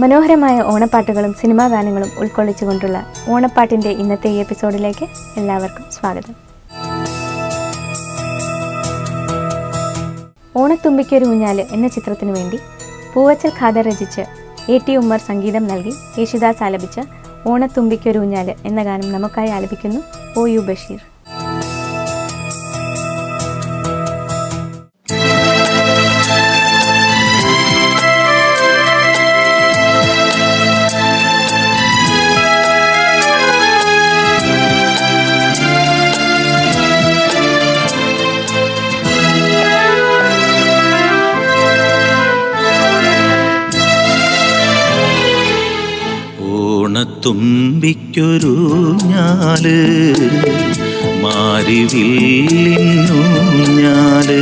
മനോഹരമായ ഓണപ്പാട്ടുകളും സിനിമാ ഗാനങ്ങളും ഉൾക്കൊള്ളിച്ചുകൊണ്ടുള്ള ഓണപ്പാട്ടിൻ്റെ ഇന്നത്തെ ഈ എപ്പിസോഡിലേക്ക് എല്ലാവർക്കും സ്വാഗതം. ഓണത്തുമ്പിക്കൊരു ഊഞ്ഞാല് എന്ന ചിത്രത്തിനു വേണ്ടി പൂവച്ചൽ ഖാദർ രചിച്ച് AT ഉമ്മർ സംഗീതം നൽകി യേശുദാസ് ആലപിച്ച ഓണത്തുമ്പിക്കൊരു ഊഞ്ഞാല് എന്ന ഗാനം നമുക്കായി ആലപിക്കുന്നു OU ബഷീർ. ഓണത്തുമ്പിക്കൊരൂഞ്ഞാല് മാരിവില്ലിന്നൂഞ്ഞാല്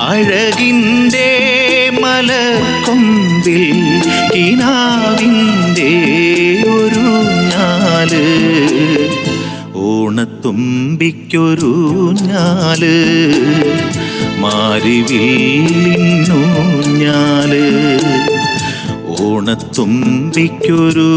അഴകിൻ്റെ മലക്കൊമ്പിൽ കിനാവിൻ്റെ ഒരുഞ്ഞാല്. ഓണത്തുമ്പിക്കൊരൂഞ്ഞാല് മാരിവില്ലിന്നൂഞ്ഞാല് ഓണത്തുമ്പിക്കൊരു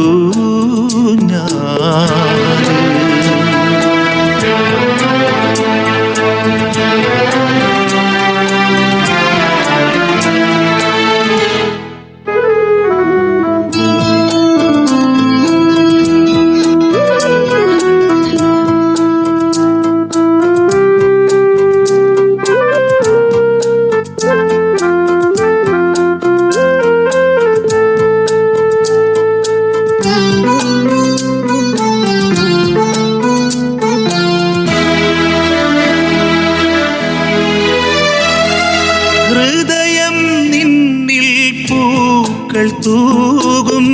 തൂകും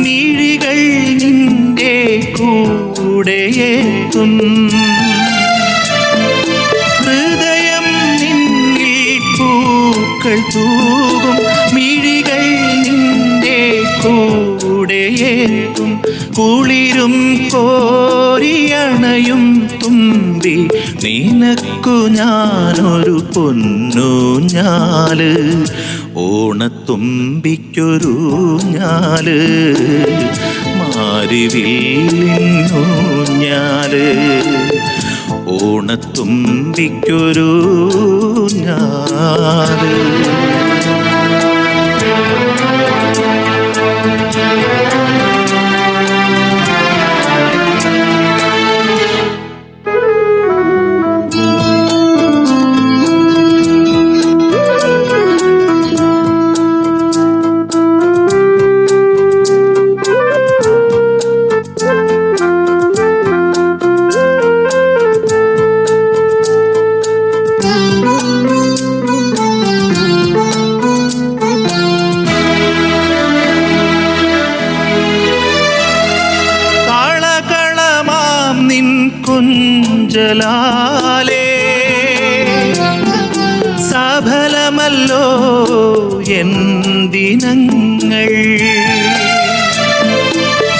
മിഴികൾ നിന്റെ കൂടെയെത്തും. ഹൃദയം നിന്നിൽ പൂക്കൾ തൂകും മിഴികൾ നിന്റെ കൂടെയെത്തും. കുളിരും കോരിയണയും തുമ്പി നിനക്കു ഞാനൊരു പൊന്നൂഞ്ഞാല്. ഓണത്തുമ്പിക്കൊരൂഞ്ഞാല് മാരിവില്ലിന്നൂഞ്ഞാല് ഓണത്തുമ്പിക്കൊരൂഞ്ഞാല്. കുഞ്ചലാലേ സഫലമല്ലോ എൻ ദിനങ്ങൾ.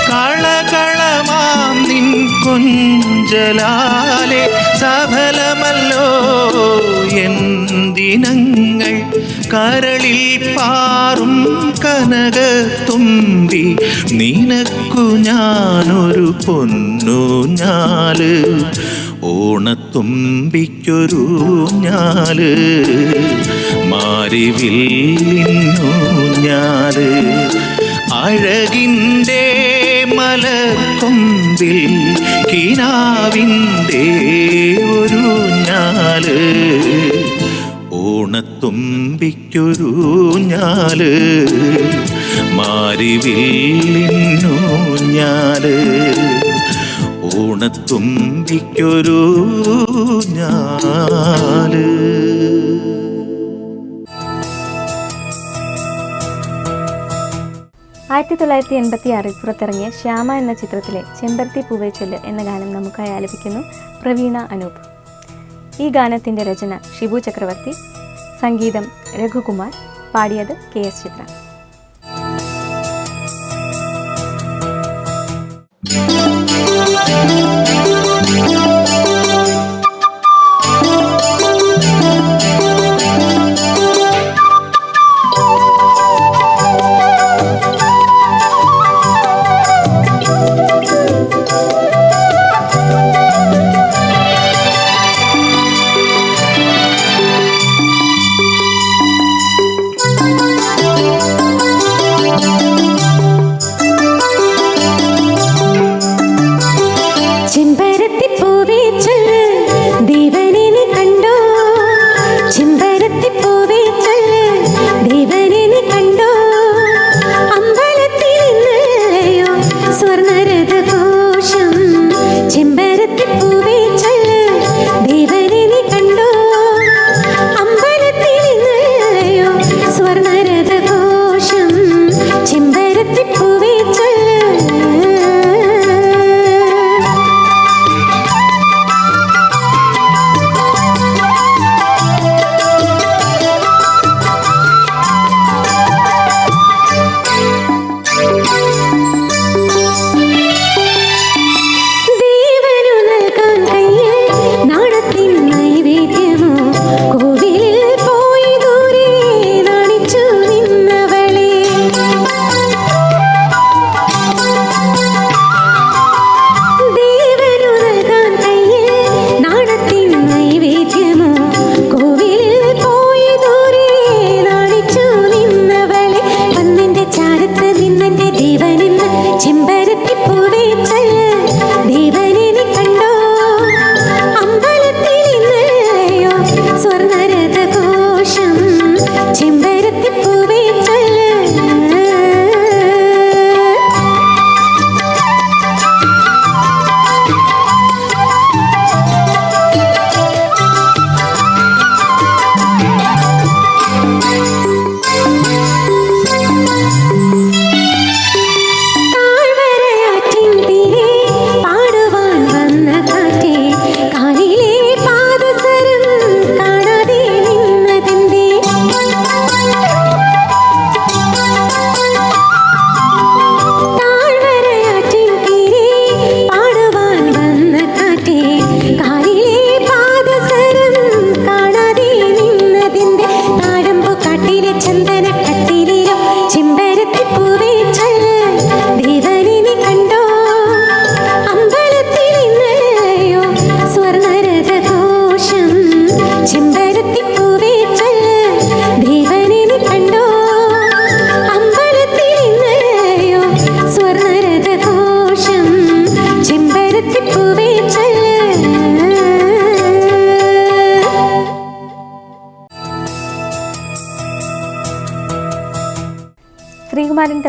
കളകളമാം നിൻ കുഞ്ചലാലേ സഫലമല്ലോ എൻ ദിനങ്ങൾ. കരളിൽ പാറും കനകത്തുമ്പി നിനക്കു ഞാനൊരു പൊന്നൂഞ്ഞാല്. ഓണത്തുമ്പിക്കൊരൂഞ്ഞാല് മാരിവില്ലിന്നൂഞ്ഞാല് അഴകിൻ്റെ മലക്കൊമ്പിൽ കിനാവിൻ്റെ ഒരുഞ്ഞാല്. ഓണത്തുമ്പിക്കൊരൂഞ്ഞാല് മാരിവില്ലിന്നൂഞ്ഞാല് ഓണത്തുമ്പിക്കൊരൂഞ്ഞാല്. 1986 പുറത്തിറങ്ങിയ ശ്യാമ എന്ന ചിത്രത്തിലെ ചെമ്പരത്തി പൂവേ ചൊല്ല് എന്ന ഗാനം നമുക്കായി ആലപിക്കുന്നു പ്രവീണ അനൂപ്. ഈ ഗാനത്തിൻ്റെ രചന ഷിബു ചക്രവർത്തി, സംഗീതം രഘുകുമാർ, പാടിയത് KS ചിത്ര.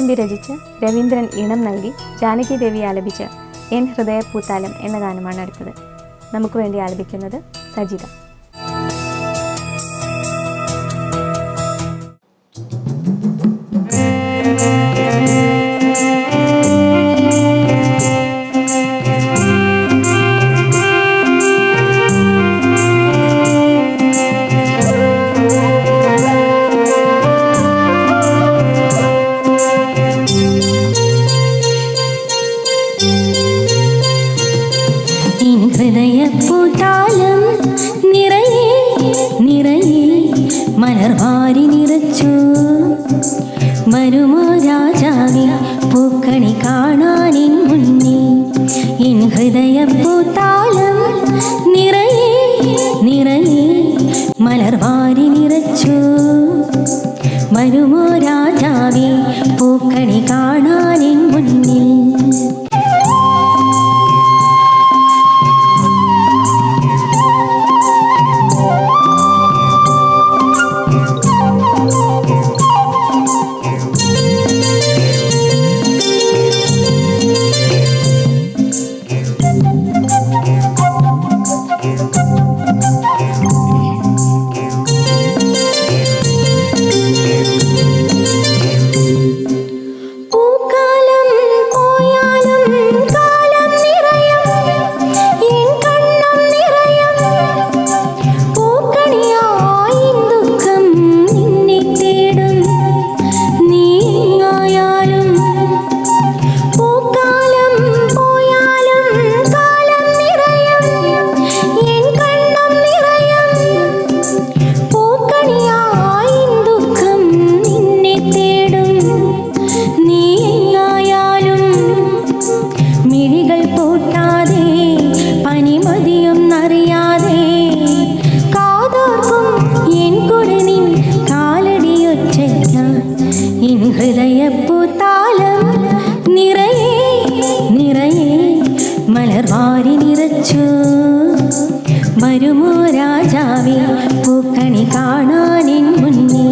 തമ്പി രചിച്ച് രവീന്ദ്രൻ ഈണം നൽകി ജാനകി ദേവി ആലപിച്ച് എൻ ഹൃദയപൂത്താലം എന്ന ഗാനമാണ് അടുത്തത്. നമുക്ക് വേണ്ടി ആലപിക്കുന്നത് സജിത. ഹൃദയപ്പൂത്താലം നിറയെ നിറയെ മലർവാരി നിറച്ചു വരുമോ രാജാവേ പൂക്കണി കാണാനിൻ മുന്നിൽ. എൻ ഹൃദയപ്പൂത്താലം നിറയെ നിറയെ മലർവാരി നിറച്ചു വരുമോ രാജാവേ പൂക്കണി കാണാനിൻ മുന്നിൽ. ഹൃദയപ്പൂത്താലം നിറയെ നിറയെ മലർവാരി നിറച്ചു വരുമോ രാജാവേ പൂക്കണി കാണാനിൻ മുന്നിൽ.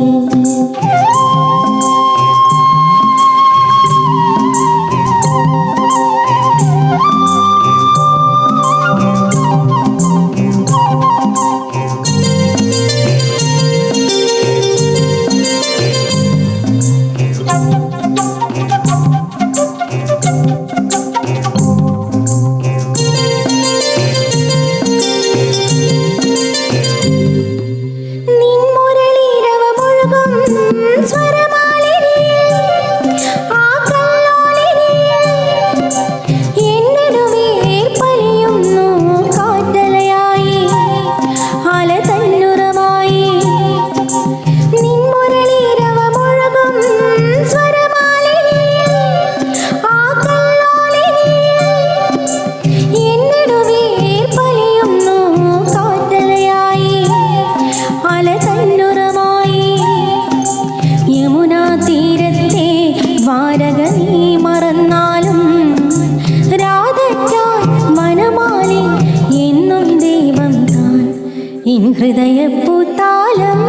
ഹൃദയപ്പൂത്താലം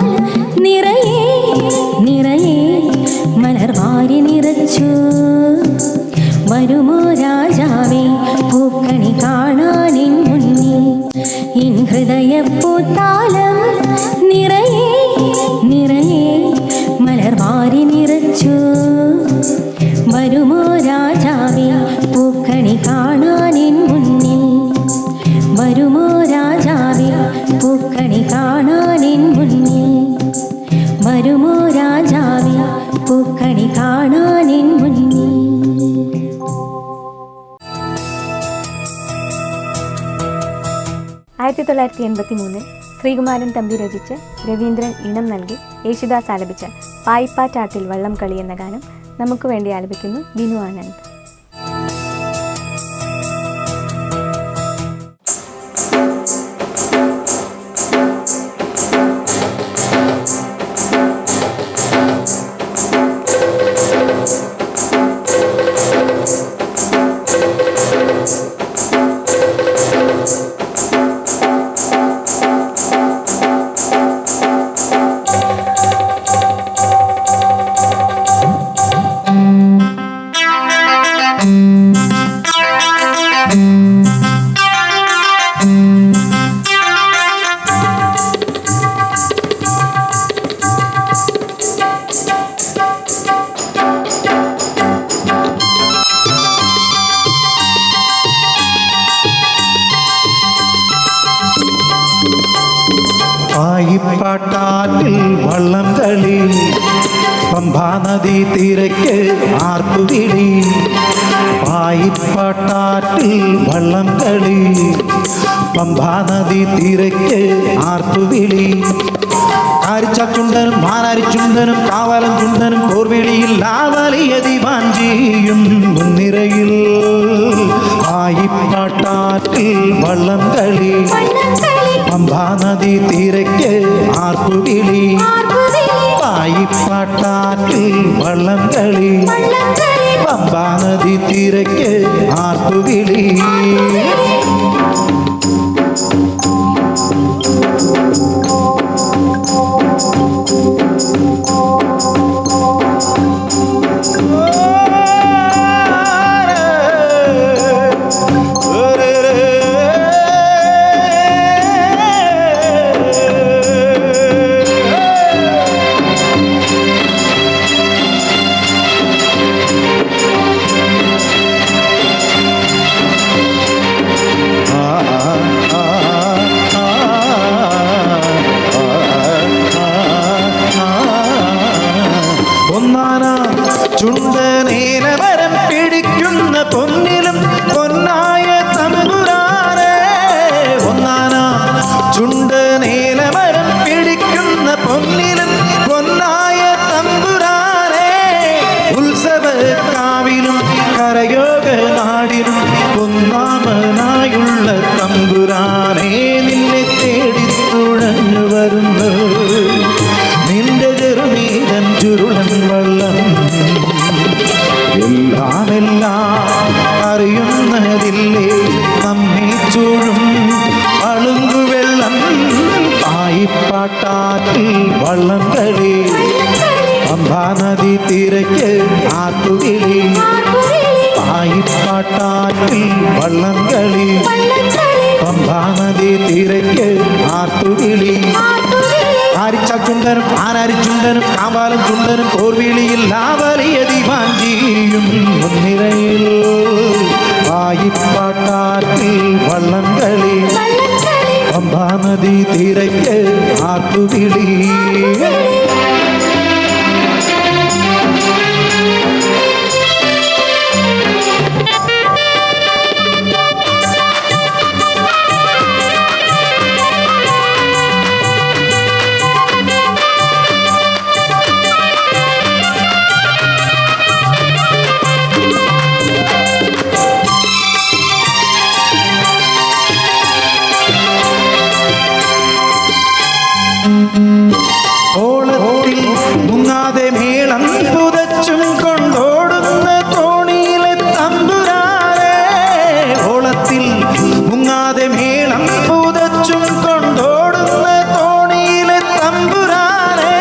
നിറയെ നിറയെ മലർവാരി നിറച്ചു വരുമോ രാജാവേ പൂക്കണി കാണാനിൻ മുന്നിൽ. എൻ ഹൃദയപ്പൂത്താലം നിറയെ നിറയെ മലർവാരി നിറച്ചു വരുമോ രാജാവേ പൂക്കണി കാണാനിൻ മുന്നിൽ. വരുമോ രാജാവേ പൂക്കണി കാണാനിൻ മുന്നിൽ. വരുമോ രാജാവേ പൂക്കണി കാണാനിൻ മുന്നിൽ. 1983 ശ്രീകുമാരൻ തമ്പി രചിച്ച് രവീന്ദ്രൻ ഈണം നൽകി യേശുദാസ് ആലപിച്ച പായിപ്പാറ്റാട്ടിൽ വള്ളം കളി എന്ന ഗാനം നമുക്ക് വേണ്ടി ആലപിക്കുന്നു ബിനു ആനന്ദ്. പായിപ്പാട്ടാറ്റിൽ വള്ളം കളി, പമ്പാനദി തീരയ്ക്ക് ആർപ്പുവിളി. പായിപ്പാട്ടാറ്റിൽ വള്ളം കളി, പമ്പാനദി തീരയ്ക്ക് ആർപ്പുവിളി. കാരിച്ചാച്ചുണ്ടനും മാനാരിച്ചുണ്ടനും കാവലം ചുണ്ടനും പോർവിളിയിൽ ലാവലിയ ദിവാഞ്ചിയും മുൻനിരയിൽ. പായിപ്പാട്ടാറ്റിൽ വള്ളം കളി, പമ്പാനദി തീരയ്ക്ക് ആർപ്പുവിളി. പായിപ്പാട്ടാറ്റിൽ വള്ളം കളി, പമ്പാനദി തീരയ്ക്ക് ആർപ്പുവിളി. ചുണ്ടനേലമരം പിടിക്കുന്ന പൊന്നിലും പൊന്നായ തമ്പുരാനെ. ഒന്നാന ചുണ്ടനേലമരം പിടിക്കുന്ന പൊന്നിലും പൊന്നായ തമ്പുരാനെ. ഉത്സവക്കാവിലും കരയോഗ നാടിലും ഒന്നാമനായുള്ള തമ്പുരാനെ. നിന്നെ തേടി തുഴഞ്ഞു വരുന്നു നിന്റെ ചെറുമീതൻ ചുരുളൻ വള്ളം. എല്ലാം അറിയുന്നതില്ലേ നമ്മെ ചൂഴും അളുങ്കുവെള്ളം. പായിപ്പാട്ടാറ്റിൽ വള്ളം കളി, പമ്പാനദി തീരയ്ക്ക് ആർപ്പുവിളി. പായിപ്പാട്ടാറ്റിൽ വള്ളം കളി, പമ്പാനദി തീരയ്ക്ക് ആർപ്പുവിളി. കാരിച്ചാച്ചുണ്ടനും ആനാരിച്ചുണ്ടനും കാവാലം ചുണ്ടനും പോർവിളിയിൽ ലാവലിയ ദിവാഞ്ചിയും മുൻനിരയിൽ. പായിപ്പാട്ടാറ്റിൽ വള്ളം കളി, പമ്പാനദി തീരയ്ക്ക് ആർപ്പുവിളി. ഓളത്തിൽ മുങ്ങാതെ മേളം പുതച്ചും കൊണ്ടോടുന്ന തോണിയിലെ തമ്പുരാനെ. ഓളത്തിൽ മുങ്ങാതെ മേളം പുതച്ചും കൊണ്ടോടുന്ന തോണിയിലെ തമ്പുരാനെ.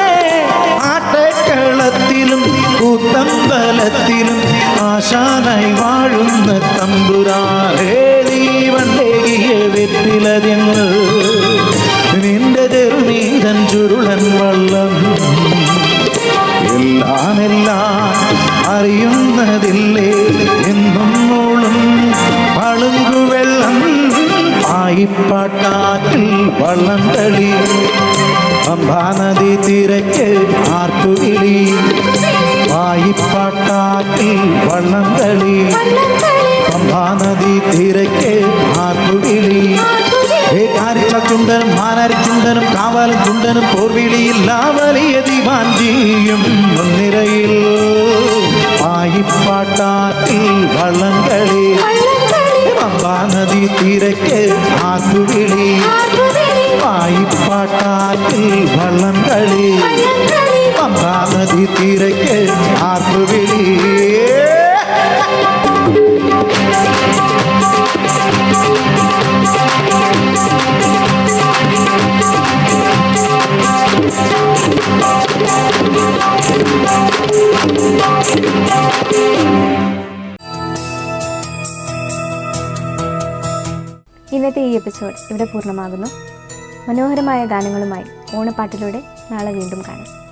ആട്ടക്കളത്തിലും കൂത്തമ്പലത്തിലും ആശാനായി വാഴുന്ന തമ്പുരാനെ. നീ വണ്ടേകിയ വെറ്റിലതെന്ന് നിന്റെ ചെറുമീതൻ ചുരുളൻ വള്ളം. എല്ലാം അറിയുന്നതില്ലേ എന്നും മൂളും പളുങ്കുവെള്ളം. പായിപ്പാട്ടാറ്റിൽ വള്ളം കളി, പമ്പാനദി തീരയ്ക്ക് ആർപ്പുവിളി. പായിപ്പാട്ടാറ്റിൽ വള്ളം കളി, പമ്പാനദി തീരയ്ക്ക് ആർപ്പുവിളി. കാരിച്ചാച്ചുണ്ടനും മാനാരിച്ചുണ്ടനും കാവാലം ചുണ്ടനും പോർവിളിയിൽ ലാവലിയ ദിവാഞ്ചിയും മുൻനിരയിൽ. പായിപ്പാട്ടാറ്റിൽ വള്ളം കളി, പമ്പാനദി തീരയ്ക്ക് ആർപ്പുവിളി. പായിപ്പാട്ടാറ്റിൽ വള്ളം കളി, പമ്പാനദി തീരയ്ക്ക് ആർപ്പുവിളി. ഇന്നത്തെ ഈ എപ്പിസോഡ് ഇവിടെ പൂർണ്ണമാകുന്നു. മനോഹരമായ ഗാനങ്ങളുമായി ഓണപ്പാട്ടിലൂടെ നാളെ വീണ്ടും കാണാം.